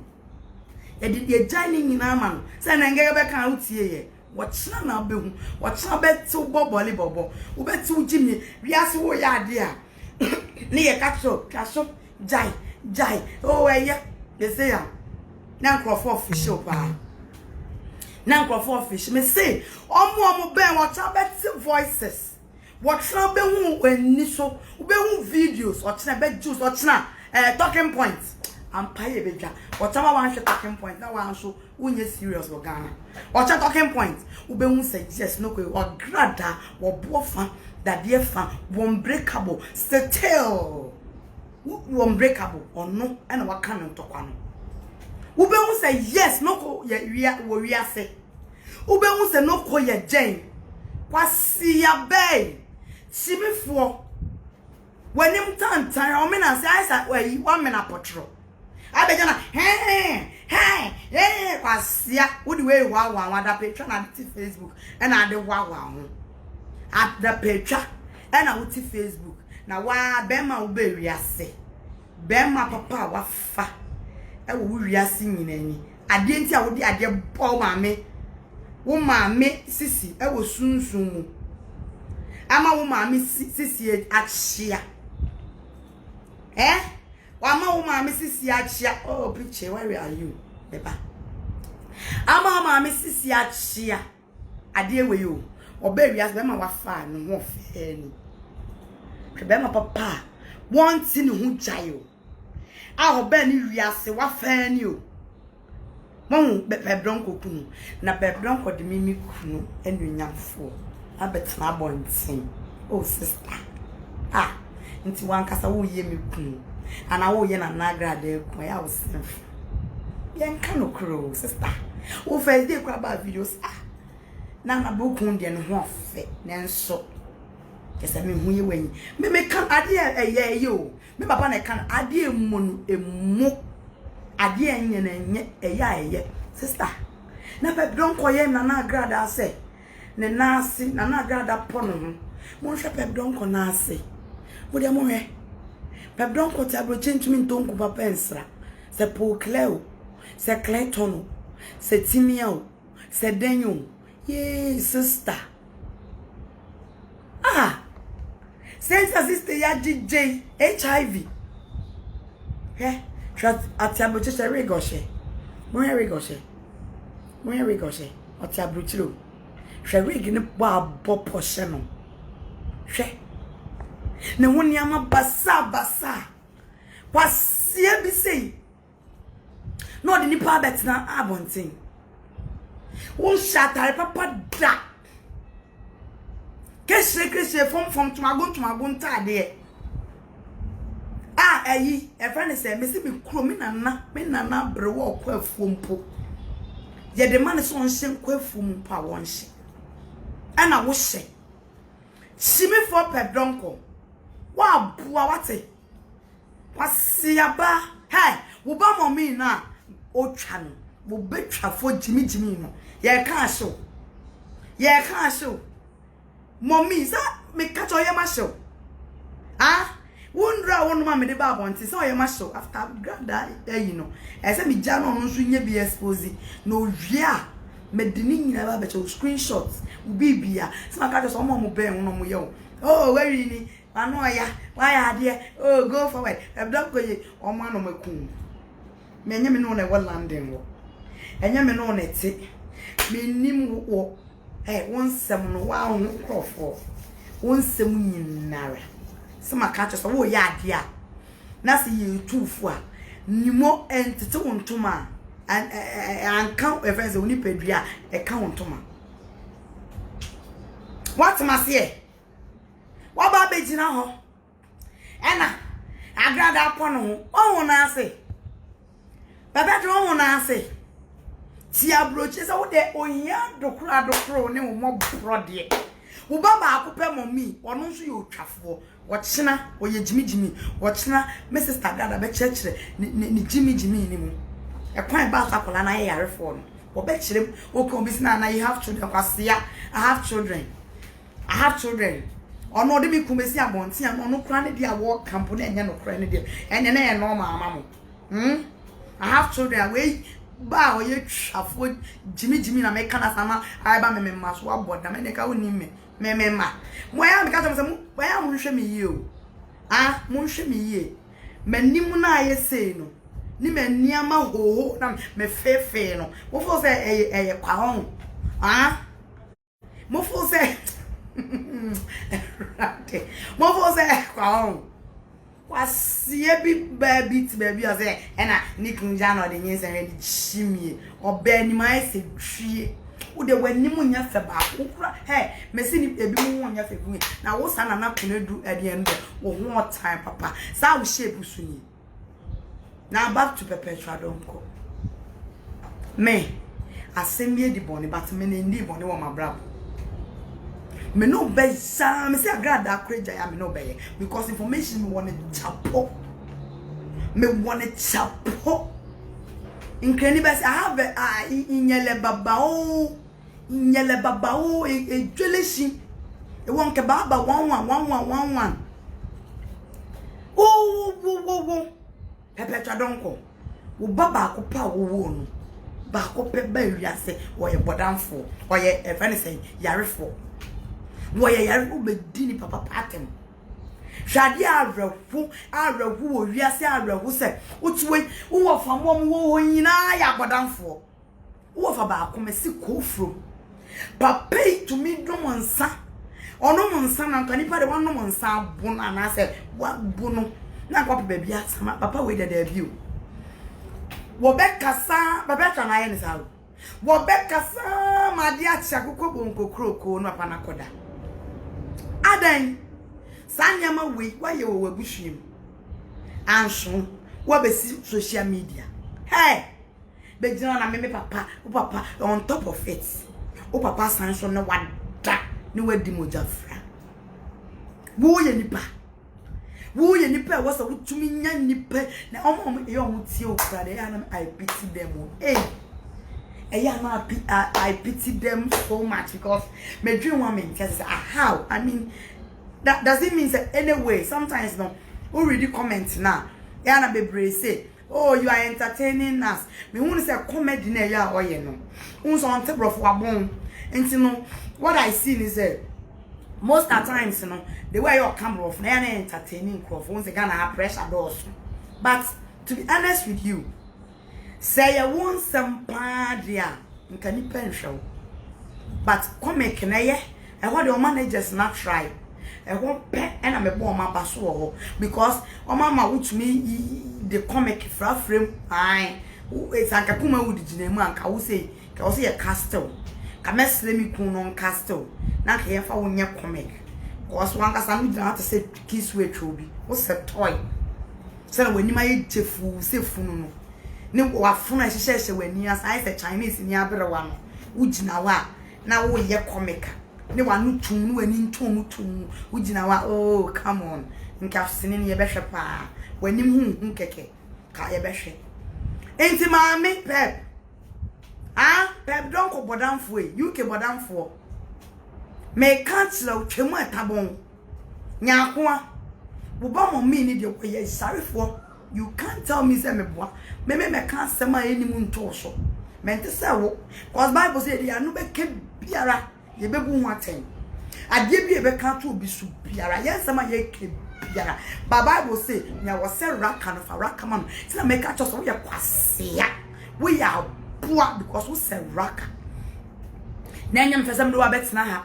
e di e jay ni nyina ma no say na ngege be kan utie ye what na be hu what na be tu boboli bobo wo be tu jimi wiase wo ya ade a Niye kaso jai oh yeah they say na crofo fish pa na crofo fish me say omo ben what better voices what na be hu ani so be hu videos what na be juice what na talking points am paye bedwa what na wan talking point na wan so unye serious for Ghana what talking point we be hu say yes no ko or grada or bofa that dear fan unbreakable still unbreakable or no and what can to kwano ube won say yes no ko ye we say ube won say no ko ye Jane kwasi ya bay simifo wanim tantan o me na say I say 1 minute potro abegana kwasia wo the way wa ada picture na the Facebook and na de wa ho at the picture and na wo ti Facebook na wa be ma wo be wiase be ma papa wa fa e wo wiase nyinani ade nti a wo di ade bo maame wo maame sisi e wo sunsun mu ama wo maame sisi achia Wama wo maame sisi achia oh picture where are you beba ama maame sisi achia ade ewe yo oba wiase be ma wafa no ho fe ni be ma papa want ni hu jayo a oba ni wiase wafa ni o mo bebronko kunu na bebronko de mimi kunu enunyamfo abetna bontin oh sister nti wankasa wo ye me kunu ana wo ye na nagrade ko ya wo senf yen kanu kro sister wo first day kwa ba videos na bokun de no ho afe nenso kese me hu ye wanyi me kan ade eye o me papa na kan ade emu no emu ade enye na enye eye sister na be don ko ye na nagrade ase ne nasi na nagrade pono ho mo hwe pe don ko na ase mo de mo he pe don ko ti abro chentumi ntonku papa ensra se po cleo se clayton se timia se denyo ye sister sense sister ya DJ HIV trust ati abro che rigoshe mo rigoshe ati abro chiro hwe rig ni ba bopo hye no hwe ne woni ama basa kwasie bi sei no de nipa betina abontin won shatare papa da kese fom tumagon tade eyi e friend say me si me kuro me nana brewo okwa afuompo ye de man so nhye kwa afuompo a won hye ana wo hye shimi for pedonko wa bua wate wasiaba wo ba momi na otwa no wo betwa fo jimi no ye kan so momi sa me catch oye ma show wondra wonu ma me de ba bonti so oye ma show after grada you know e say me ja no nso nya bi expose no wia me de ni nyina ba be screenshots bibia so ma catch so mo be no mo ye oh where ni anu ya why ade oh go forward e don go ye o ma no makun me nya me no na landing wo enya me no na ti me nim wo won sem no wa ho krofo won sem nyinara se ma catch so wo ya ade a na se ye tufu a nimo entete wontoma an kan e friends oni pedua e kan wontoma what ma se wa ba be jina ho ena agrada pono ho o na ase baba do ho na ase ti abroche se wo de ohia dokro ne wo mo brode wo baba akopɛ momi ono nso ye otwafo wo chena oye jimi wo chena me sister gada be chekire ni jimi ni mu e kwan ba sakola na ye yarefo no wo be chirem wo ko bi sina na you have children kwasia I have children ono de mi kumesi abonti an ono kra ne dia wo campo na enye no kra ne dia enye na ye normal ama mo I have children we ba oye twafo jimi na me kana sama ai ba me maso aboda me ne ka woni me ma mo ya me ka tamo se mo ya mo hwe me yi o mo hwe me yi manim na aye sei no ni mani ama hoho na me fefe no wo fo se eye kwa ho mo fo se mo fo se kwa ho kwasie bi baby ase ena nikunja no de nyense re di chimie oba ni mai se twie wo de wani mu nya fe ba okura mesi ni ebi mu nya fe bu na wo sana na kunedu ade ende wo ho time papa sa wo shape sunyi now back to perpetual don't go me asemi di boni but me ndi boni wo mabrabo me no be sa me say agrada akreja ya me no be because information me want chapo Nkani best I have inyele babao e dweleshi e won ke baba 111111 wo pepe twadonko wo baba akopa wo no ba akope ba wiase wo ye bodamfo wo ye efani say yarefo wo ye yare wo bedini papa patem Shadi arewu wo wiase arewu se otuwe wo famom wo nyina ya bodamfo wo fa ba akomesi kofro papa to me no monsa ono monsa na nka nipa de wano monsa bu na na se wa bu no na kwa baby asama papa we de debut wo be kasa baba twa na ye ni sa wo be kasa ma de acha kokko bonko kroko no pa na koda adan sanyama we wa ye wo wabuhwim anso wo be social media hey be jina na me papa on top of it o papa sanso no wada ni wadi mojafra wo ye nipa wo so wutumi nya nipa na omo ye omo tie okra de ya na I pity them I pity them so much because me dream woman because how I mean that doesn't mean that anyway sometimes no who read comment now ya na bebre say oh you are entertaining us me who say comedy na ya oye no unso on table of wabon enti no what I see is that most at times you know the way your camera off na entertaining crowd once again have pressure doors but to be honest with you say you want some padia nka ni penshow but comic na ye e what the managers not try e won pe na me bo ma baso ho because o mama wutumi the comic frame ai it's anka kuma wudi ginemu anka wo say ka wo say castle ka mesle mi kun non castle na ka ye fa wo nye comic because one ka sam do not say kiss we trobi wo say toy say when you my jefu say funu no ne wa funu a hye wani as I say Chinese ni abrewa no ugina wa na wo ye comic ne wa no tun no ani ntom tun ugina wa oh come on nka sene ne ye behwe pa wani hu keke ka ye behwe enti maami pep pep don ko bodamfo UK bodamfo me cancel twemu etabon nyakoa wo ba mo mi ni de ko ye sarefo you can't tell me say me boa me cancel ma eni mu nto so me nte say wo cause Bible say they anu be ke biara ye be bu hu aten ade bi e be kan to obi su biara yes ma ye ke biara Bible say nya wo say raka no fa raka man say na me ka cho so ye kwasea we ya poor because we say raka na nyam fesam do abetna ha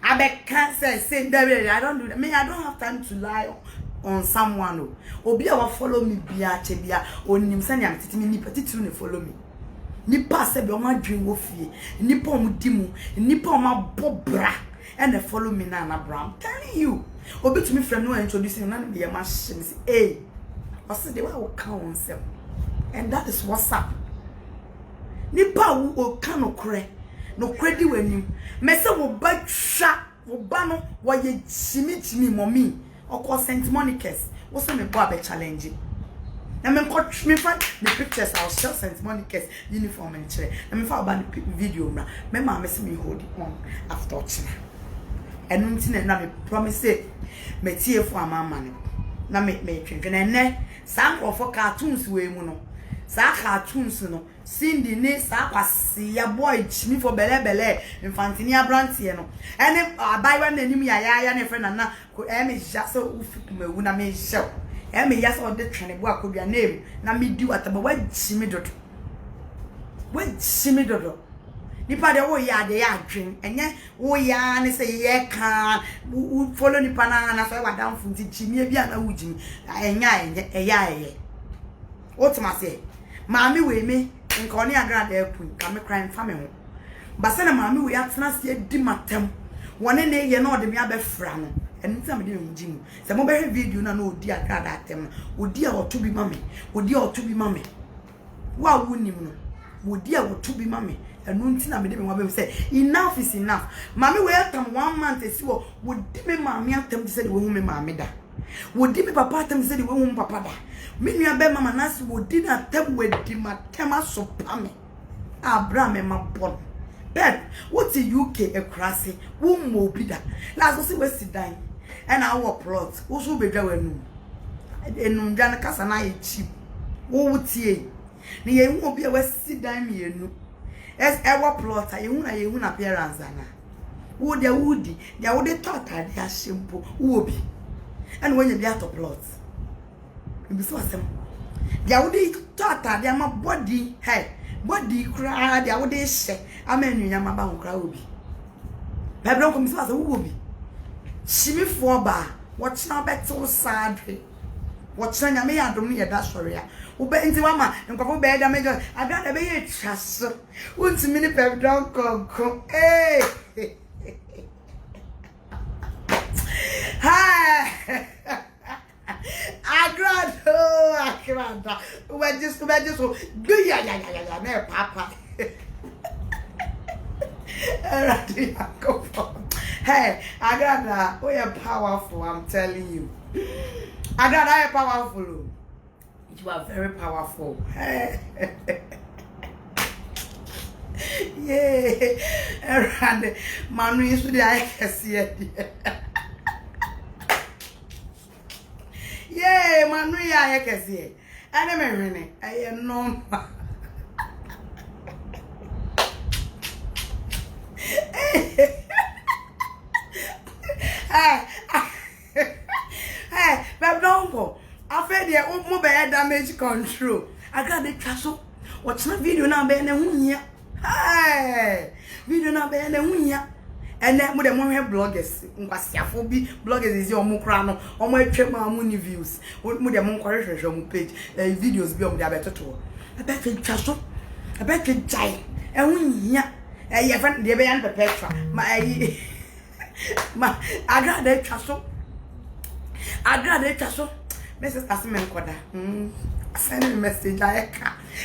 I can't say I don't do that. Me, I don't have time to lie on someone. Obi a follow me bia chebia onim sanya mtitimi nipa titiru ne follow me. Nipa se be o ma dwen wo fie. Nipa o mu dimu, nipa o ma bobra and they follow me na bra. I'm telling you. Obi to me friend no introducing na be ma shim say, "Hey, what's the way I will count on self?" And that is what's up. Nipa wo kan okre. No credit when you me say wo ba twa wo ba no wo ye chimi mommy okọ St. Monica's wo say me bo be challenge na me ko me fa the pictures I'll show St. Monica's uniform and chere na me fa about the video na me ma me say me hold it on after china enu nti na me promise say me tie for amama na me twetwe na ne some of cartoons we mu no sa cartoons no Cindy ne sa kwase ya boy chimi for bele infantini abrantie no ene abaiwa nanim ya ne friend na ko me ja so ufukumawu na me hyew me ya so de twene bo akodua name na me di wataba wa chimi dodo nipa de wo ya de ya adwen enye wo ya ne se ye kan follow nipa na so wa down funti chimi bia na wujimi enye otuma se maami we me nka oni agrada epu ka me crime family ho basa na maami we atena se di matem wone ne ye na ode me abefra no enu ti amede me njimu se mo be video na odi agrada atem odi a oto bi mame wa wunim no odi a oto bi mame enu nti na mede me wa be say enough is enough maami we atam 1 month esi wo odi me maami atem ti se de wo hu me maami da Would me papa tem say the woman papa da. Me nua be mama nasi would dinner tem wedi matema so pame. Abraham e ma bon. Bet what the UK e krase wo mo bi da. Last so we sit down. And our plot. Wo so be dwa wanu. Enum dwa na kasa na ye cheap. Wo wutie. Ni ye hu obi e we sit down mienu. Es our plot ye hu na appearance ana. Wo dia wudi, dia wo de tota dia shimpo wo obi. And when you be out of plot. You be so asem. Dia wo de tota dia ma body, hey. Body cry, dia wo de she. Amenu nyama ba nkra obi. Bebron kom so asem wo obi. Shimi for ba, watch now beto sadre. Watch na me adom ne yeda sori a. Wo be nti mama, nkofo be da mejo, aga da be ye twaso. Wontimi ne pebron konko. Eh. Hi. Agrada. We just do ya me papa. Hey, Agrada, we are powerful, I'm telling you. Agrada, I am powerful. You are very powerful. Hey. Yeah. And Manu is the I can see it. Yeah, Manu, I can see it. I am no. Hey, but don't go. I feel the mobile damage control. I got the castle. What's my video now? Ben and hey, video now ben and and then with the more bloggers, bloggers is your mokrano, or my trip my money views. What would the monk page videos beyond the better tour? I bet you castle. I bet you giant. And we ya. I friend the band Petra. My I got the castle. I got the castle. Mrs. Asimen Koda. Send a message. I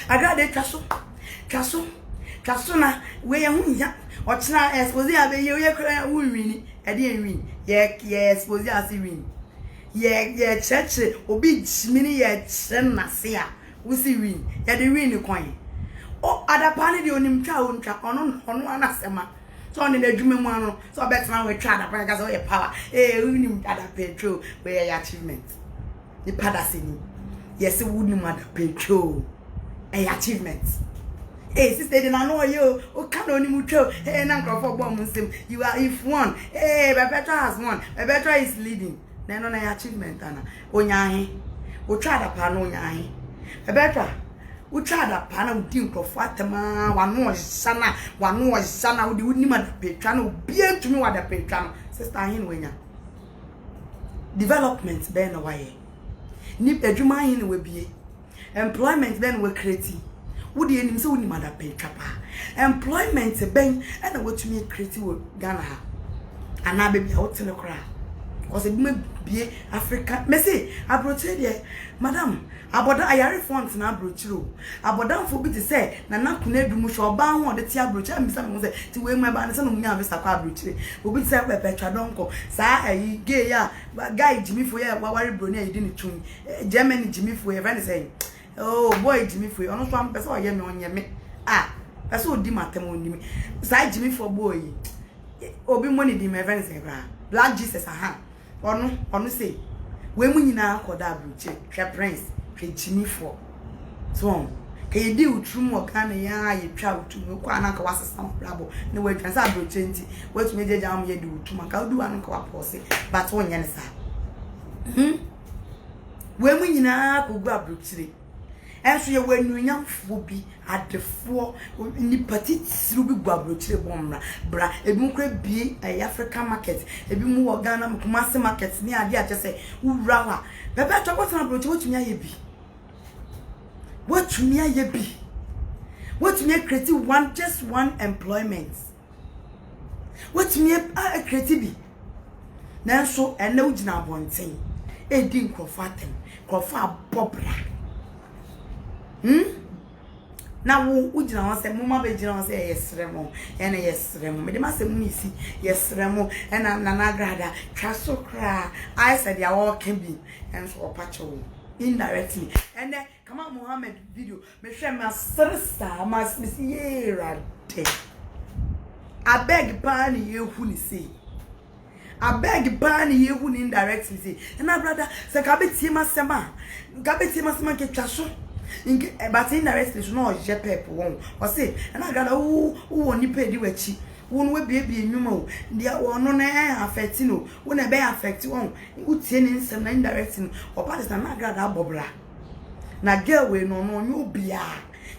got the castle. Castle na we ya. What's now expose ya be you cry win. I didn't win. Yeah, expose ya see win. Yeah, church obi mini ya chen na se a. We see win. Ya the win coin. Oh, other pani the onim twa ono anasema. So on the adwuma mu ano. So bet na we try that because we power. We nim other petrol we your achievement. The padasini. Yes, we nim other petrol. Achievement. Hey, sister, they know you. Oh, can't only mucho. Hey, Nanko for bomb Muslim. You are if one. Hey, Bebetra has won. Bebetra is leading. Then on an achievement, Anna. Onyahi. We try the pan onyahi. Bebetra. We try the pan of Dinko Fatima. One more sana. One more sana. We wouldn't even Petrano. Be to me what the Petrano. Sister Hinwina. Development, Ben away. Nip a Jumain will be. Employment, then will create. Would the enemy so ni mother pay trapper? Employment ben and what to me creative with Ghana. And I baby out in the crowd. Because it may be Africa. Messi, I brought here, Madam. About that, I funds and I brought you. About that, for me to say, Nana Kune Dumusho, bound on the tea brooch, and some say to wear my banner, some of me have a sacabruch. We will say, Petra Donko, Sa, gay, ya, but guy Jimmy for ya, Wawari Brunia, you didn't tune. Germany Jimmy for your friend saying. Oh boy, Jimmy for you. Almost one person I am on me. Ah, that's what Dimatem on me. Side Jimmy for boy. Obi money di my friends Black Jesus aha. Onu say. We mu nyina akoda abruche. Hwe prince, hwe Jimmy for. So, can you do true more kind ya ye twa utu kwa na ka wasesam brabo. Ne we twansa abruche nti. We tumi jeja am ye do utu maka do anu ka wapose. But won ye ne sa. We mu nyina akogu abruche. And so you were young for be at the four in the petite ruby guabroche bomba, bra, a book be a African market, a bit more Ghana Kumasi markets near the just say, Urawa. But better what's not what to me ye be? What to me ye be? What to me creative one just one employment? What to me a creative? Now so and no jina bonting, a dink of fatten, Crawford Bobra. na wo gina ho se mama be gina ho se yesremo ene yesremo me de ma se mu isi yesremo ena na grada twaso kra I said ya all can be and so opacho indirectly and then come on Muhammad video me share my sister mas me see rade I beg ban you hu ni say I beg ban you hu ni indirectly say and na brother se ka be tie masema ke twaso but indirectly so no je pep won o say and I got who ni pay di wachi won we bie enwuma o dia wono na affect no won e be affect won utie ni nsem na indirect no o partner na got abobra na girl we no nyu bia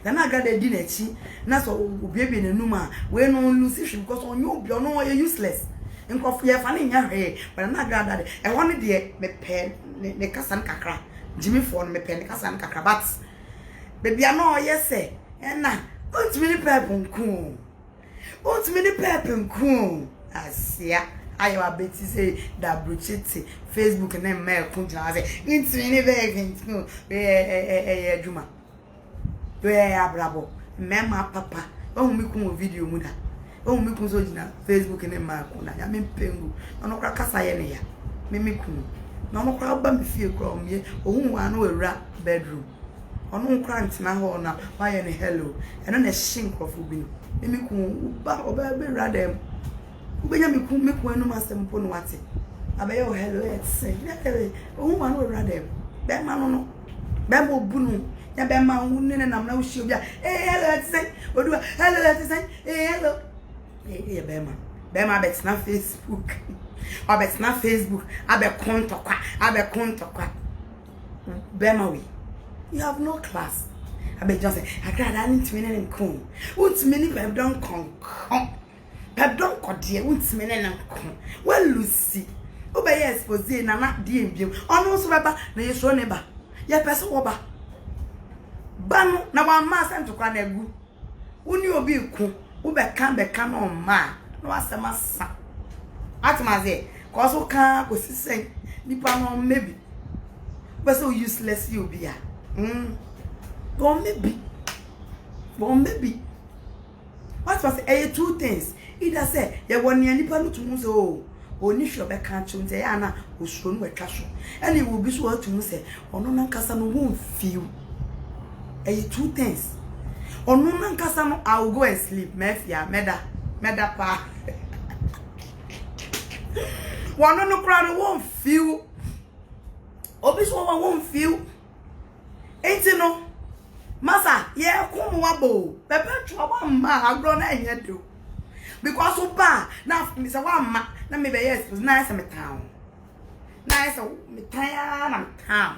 na got di na chi na so bie na numa we no lose issue because on you bia no useless nkofu ye fa na nya hwe but na got that e won de me pen ne kasan kakra Jimmy phone me pen kasan kakra but baby no yes say na ontimi ni pep nku ontimi ni pep nku asia ayo abeti say da bruchete Facebook na me ku jina say ontimi ni beg nku adwuma we abrabo mema papa ohun mi ku video mu da ohun mi ku so jina Facebook na ma ku na ya me pengu no kra kasa ye ne ya me ku no kra ba me fie kra omye ohun wa na wura bedroom onu nkra ntina ho na why ne hello eno na shinkofo bi me ku ba oba be radem ubenya me ku enu masempo no wate abaye o hello say ohun ma no radem be ma no no be mo bunu ya be ma hu ne na na wo shi obi hello say odua hello say hello be ma bet na Facebook abet na Facebook abe konto kwa be ma we you have no class. I be just say, I got an intimate and coon. What's many pep don't come. Pep don't cut dear, what's many and come. Well, Lucy. Obey yes, for Z and not dear you. Almost rubber, na you show neighbor. Ya person oba. Ban, now one mass and to cry a good. Who knew be cool? Ube can on ma. No, as a massa. At my say, cause who can't go say, Nippon maybe. But so useless you be. Bon maybe. What was two things? Either say, ya one year nipa to muso, or nisho be can't say, Anna, who's shown with castle. And it will be sure to say, or no Cassano won't feel. Two things. Or no Cassano, I'll go and sleep, Mefia, Meda pa. One no crowd won't feel. Obis woman won't feel. Ain't you no? Masa, yeah, come wabo. Pepe chwa ma agro na enye do. Because so ba na me say wa ma na me be yes nice me town. Nice me town town.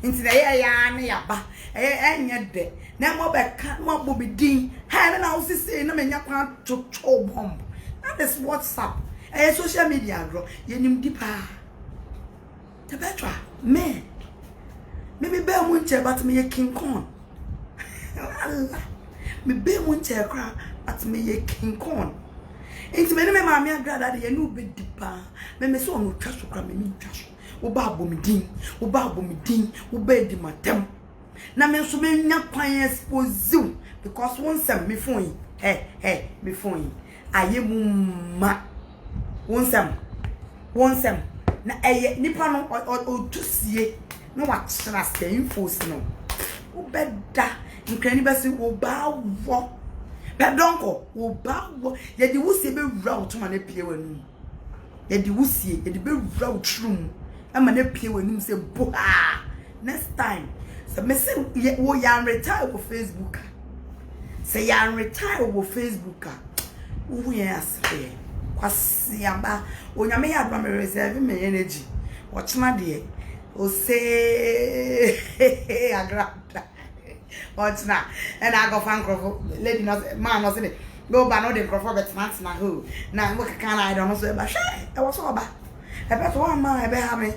Inti na ya na ya ba. Enye de. Na mo be ka mo bo be din. Ha na wo say na me nya kwa to bomb. That is WhatsApp. Social media agro. Ye nim dipa. Tebetra me be munche but me King Kong. Allah. Me be munche kra but me King Kong. Enti me mama agrada de no be dipa. Me so no twa so kra me twa. Wo ba bom din, wo be di matem. Na me so me nya kwan expose because won sem me phone. Me phone. Aye mu ma. Won sem. Na nipa no o tusie na wa trust info no wo beda nkrani bese wo ba wo pedonko wo ba wo ye di wusie be wura otoma na pie wanu ye di wusie ye di be wura otrum ama na pie wanu se bo next time so me say wo ya retire wo Facebook say ya retire wo Facebook wo yes kwasiamba onyame ya adwa me reserve me energy watchma de o say agrada watchna and I go fan crofo lady no man no say go ba no de crofo bet na ho na mo kan I don't know so ba she e wo so ba e be to one man e be ha me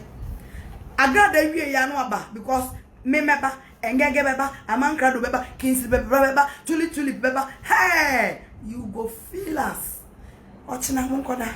agrada wie ya no aba because me meba engege beba amankra do beba kinsi beba tuli beba hey you go feel us watchna mo koda